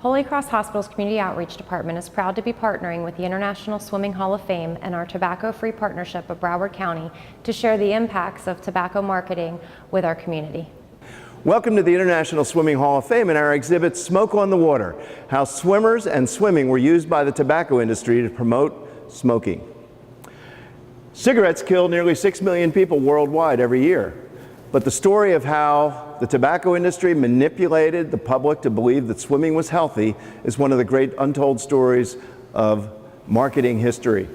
Holy Cross Hospital's Community Outreach Department is proud to be partnering with the International Swimming Hall of Fame and our tobacco-free partnership of Broward County to share the impacts of tobacco marketing with our community. Welcome to the International Swimming Hall of Fame and our exhibit, Smoke on the Water, how swimmers and swimming were used by the tobacco industry to promote smoking. Cigarettes kill nearly 6 million people worldwide every year. But the story of how the tobacco industry manipulated the public to believe that swimming was healthy is one of the great untold stories of marketing history.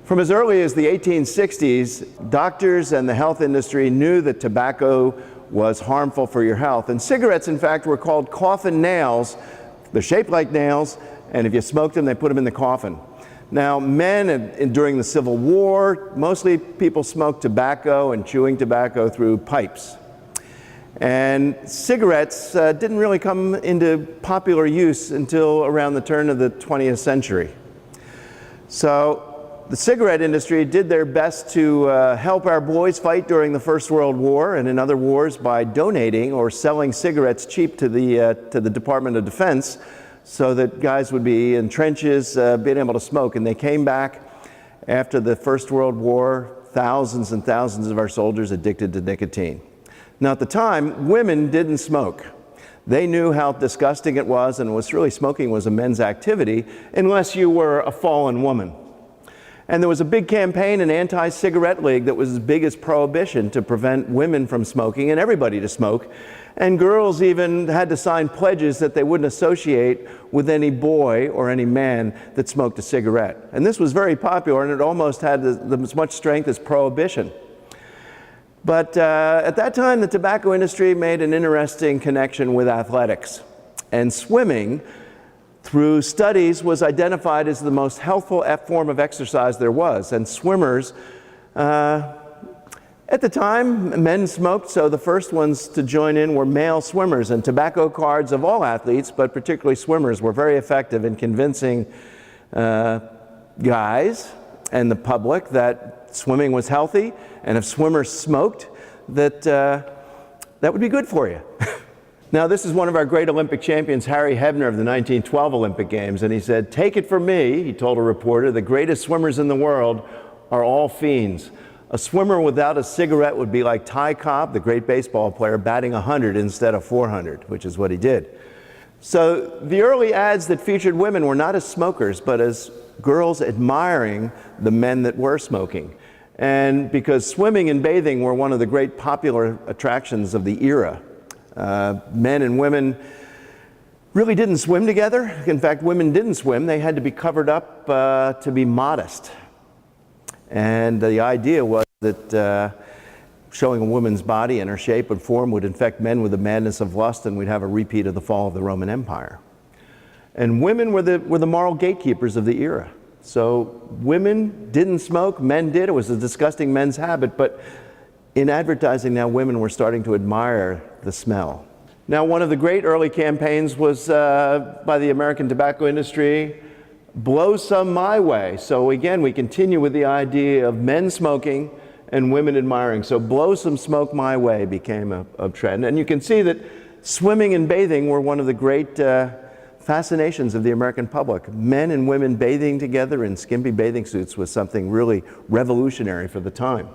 From as early as the 1860s, doctors and the health industry knew that tobacco was harmful for your health. And cigarettes, in fact, were called coffin nails. They're shaped like nails, and if you smoked them, they put them in the coffin. Now, men during the Civil War, mostly people smoked tobacco and chewing tobacco through pipes. And cigarettes didn't really come into popular use until around the turn of the 20th century. So the cigarette industry did their best to help our boys fight during the First World War and in other wars by donating or selling cigarettes cheap to the Department of Defense, so that guys would be in trenches being able to smoke. And they came back after the First World War, thousands and thousands of our soldiers addicted to nicotine. Now at the time, women didn't smoke. They knew how disgusting it was, and smoking was a men's activity unless you were a fallen woman. And there was a big campaign, an anti-cigarette league that was as big as prohibition to prevent women from smoking and everybody to smoke. And girls even had to sign pledges that they wouldn't associate with any boy or any man that smoked a cigarette. And this was very popular, and it almost had as much strength as prohibition. But at that time, the tobacco industry made an interesting connection with athletics. And swimming, through studies, was identified as the most healthful form of exercise there was. And swimmers, at the time, men smoked, so the first ones to join in were male swimmers, and tobacco cards of all athletes, but particularly swimmers, were very effective in convincing guys and the public that swimming was healthy, and if swimmers smoked, that would be good for you. Now, this is one of our great Olympic champions, Harry Hebner, of the 1912 Olympic Games, and he said, "Take it from me," he told a reporter, "the greatest swimmers in the world are all fiends. A swimmer without a cigarette would be like Ty Cobb, the great baseball player, batting 100 instead of 400, which is what he did. So the early ads that featured women were not as smokers, but as girls admiring the men that were smoking. And because swimming and bathing were one of the great popular attractions of the era, men and women really didn't swim together. In fact, women didn't swim. They had to be covered up to be modest. And the idea was that showing a woman's body and her shape and form would infect men with the madness of lust, and we'd have a repeat of the fall of the Roman Empire. And women were the moral gatekeepers of the era. So women didn't smoke, men did. It was a disgusting men's habit, but in advertising now, women were starting to admire the smell. Now, one of the great early campaigns was by the American tobacco industry, "Blow some my way." So again, we continue with the idea of men smoking and women admiring. So "Blow some smoke my way" became a trend. And you can see that swimming and bathing were one of the great fascinations of the American public. Men and women bathing together in skimpy bathing suits was something really revolutionary for the time.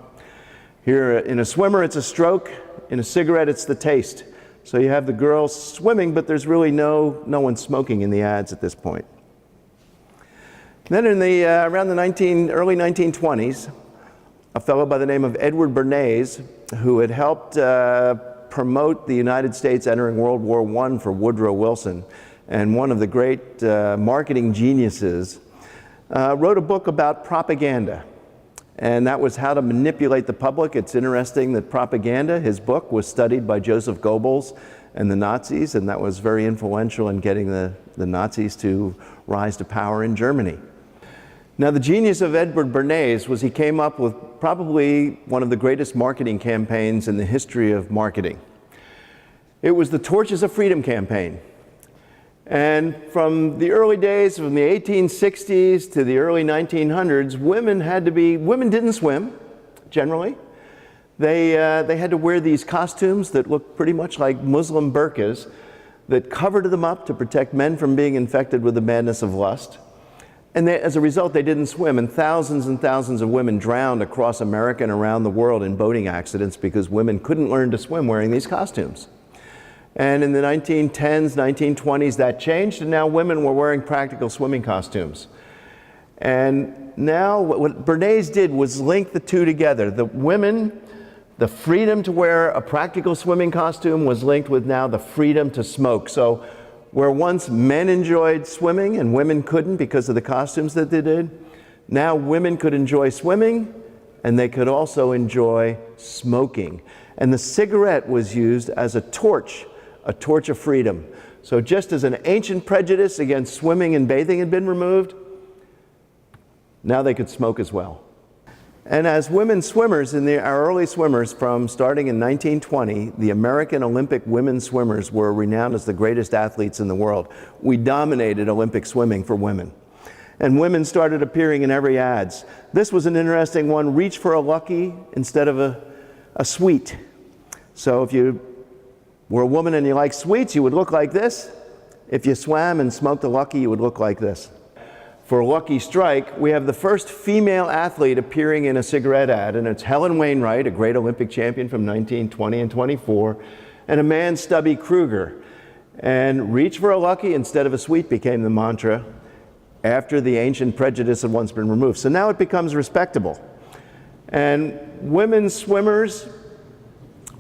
Here in a swimmer, it's a stroke. In a cigarette, it's the taste. So you have the girls swimming, but there's really no one smoking in the ads at this point. Then in around the early 1920s, a fellow by the name of Edward Bernays, who had helped promote the United States entering World War I for Woodrow Wilson, and one of the great marketing geniuses, wrote a book about propaganda. And that was how to manipulate the public. It's interesting that propaganda, his book, was studied by Joseph Goebbels and the Nazis, and that was very influential in getting the Nazis to rise to power in Germany. Now, the genius of Edward Bernays was he came up with probably one of the greatest marketing campaigns in the history of marketing. It was the Torches of Freedom campaign. And from the early days, from the 1860s to the early 1900s, women didn't swim, generally. They had to wear these costumes that looked pretty much like Muslim burqas, that covered them up to protect men from being infected with the madness of lust. And as a result, they didn't swim, and thousands of women drowned across America and around the world in boating accidents because women couldn't learn to swim wearing these costumes. And in the 1910s, 1920s, that changed, and now women were wearing practical swimming costumes. And now what Bernays did was link the two together. The women, the freedom to wear a practical swimming costume was linked with now the freedom to smoke. So where once men enjoyed swimming and women couldn't because of the costumes that they did, now women could enjoy swimming and they could also enjoy smoking. And the cigarette was used as a torch of freedom. So just as an ancient prejudice against swimming and bathing had been removed, now they could smoke as well. And as women swimmers, our early swimmers from starting in 1920, the American Olympic women swimmers were renowned as the greatest athletes in the world. We dominated Olympic swimming for women. And women started appearing in every ads. This was an interesting one, reach for a Lucky instead of a sweet. So if you were a woman and you like sweets, you would look like this. If you swam and smoked a Lucky, you would look like this. For Lucky Strike, we have the first female athlete appearing in a cigarette ad, and it's Helen Wainwright, a great Olympic champion from 1920 and 24, and a man, Stubby Kruger. And reach for a Lucky instead of a sweet became the mantra after the ancient prejudice had once been removed. So now it becomes respectable. And women swimmers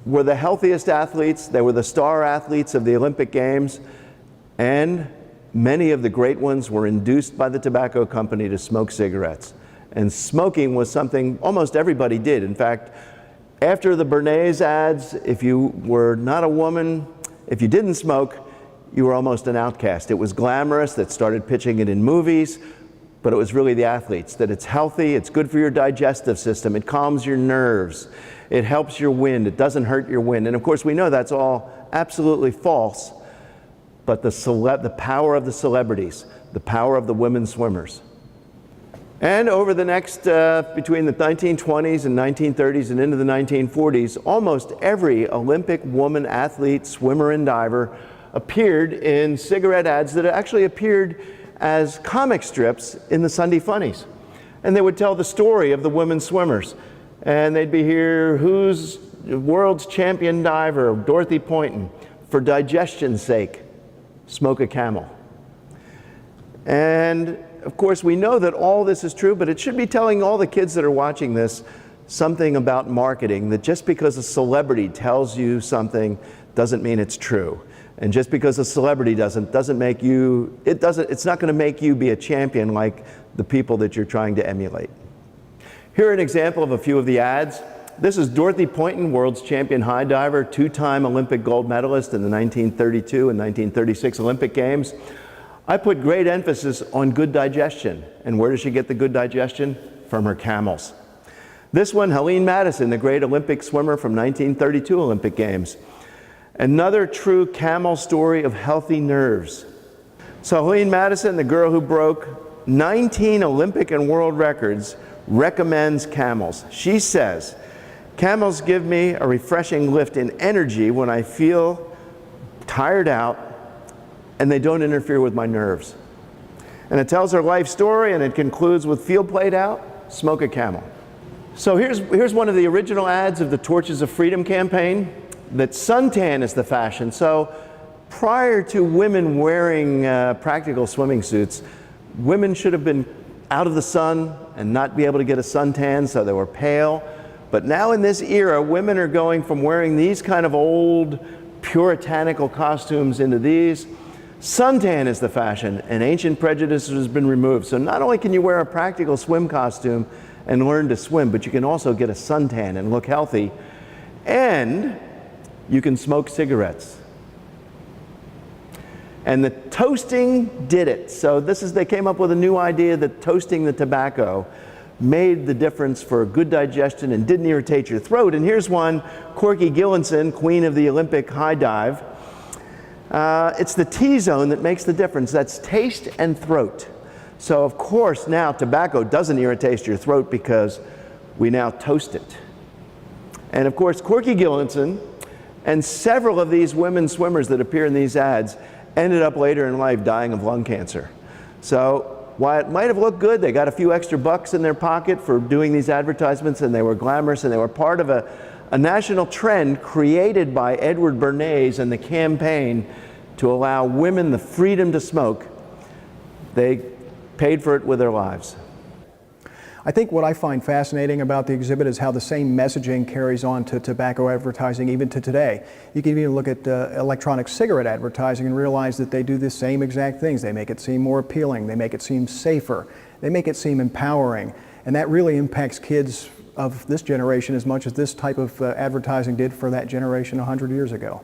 were the healthiest athletes. They were the star athletes of the Olympic Games, and many of the great ones were induced by the tobacco company to smoke cigarettes. And smoking was something almost everybody did. In fact, after the Bernays ads, if you were not a woman, if you didn't smoke, you were almost an outcast. It was glamorous, that started pitching it in movies, but it was really the athletes, that it's healthy, it's good for your digestive system, it calms your nerves, it helps your wind, it doesn't hurt your wind. And of course we know that's all absolutely false. But the power of the celebrities, the power of the women swimmers. And over the next, between the 1920s and 1930s and into the 1940s, almost every Olympic woman athlete, swimmer, and diver appeared in cigarette ads that actually appeared as comic strips in the Sunday Funnies. And they would tell the story of the women swimmers. And they'd be here, who's world's champion diver, Dorothy Poynton, for digestion's sake, smoke a Camel. And of course we know that all this is true, but it should be telling all the kids that are watching this something about marketing, that just because a celebrity tells you something doesn't mean it's true. And just because a celebrity doesn't make you, it's not going to make you be a champion like the people that you're trying to emulate. Here an example of a few of the ads. This is Dorothy Poynton, world's champion high diver, two-time Olympic gold medalist in the 1932 and 1936 Olympic Games. I put great emphasis on good digestion. And where does she get the good digestion? From her camels. This one, Helene Madison, the great Olympic swimmer from 1932 Olympic Games. Another true camel story of healthy nerves. So Helene Madison, the girl who broke 19 Olympic and world records, recommends camels. She says, camels give me a refreshing lift in energy when I feel tired out, and they don't interfere with my nerves. And it tells her life story, and it concludes with feel played out, smoke a Camel. So here's one of the original ads of the Torches of Freedom campaign, that suntan is the fashion. So prior to women wearing practical swimming suits, women should have been out of the sun and not be able to get a suntan, so they were pale. But now in this era, women are going from wearing these kind of old puritanical costumes into these. Suntan is the fashion, and ancient prejudice has been removed. So not only can you wear a practical swim costume and learn to swim, but you can also get a suntan and look healthy, and you can smoke cigarettes. And the toasting did it. So they came up with a new idea that toasting the tobacco made the difference for good digestion and didn't irritate your throat. And here's one, Corky Gillinson, queen of the Olympic high dive. It's the T-zone that makes the difference. That's taste and throat. So of course now tobacco doesn't irritate your throat because we now toast it. And of course Corky Gillinson And several of these women swimmers that appear in these ads ended up later in life dying of lung cancer. So while it might have looked good, they got a few extra bucks in their pocket for doing these advertisements, and they were glamorous, and they were part of a national trend created by Edward Bernays and the campaign to allow women the freedom to smoke. They paid for it with their lives. I think what I find fascinating about the exhibit is how the same messaging carries on to tobacco advertising even to today. You can even look at electronic cigarette advertising and realize that they do the same exact things. They make it seem more appealing, they make it seem safer, they make it seem empowering, and that really impacts kids of this generation as much as this type of advertising did for that generation 100 years ago.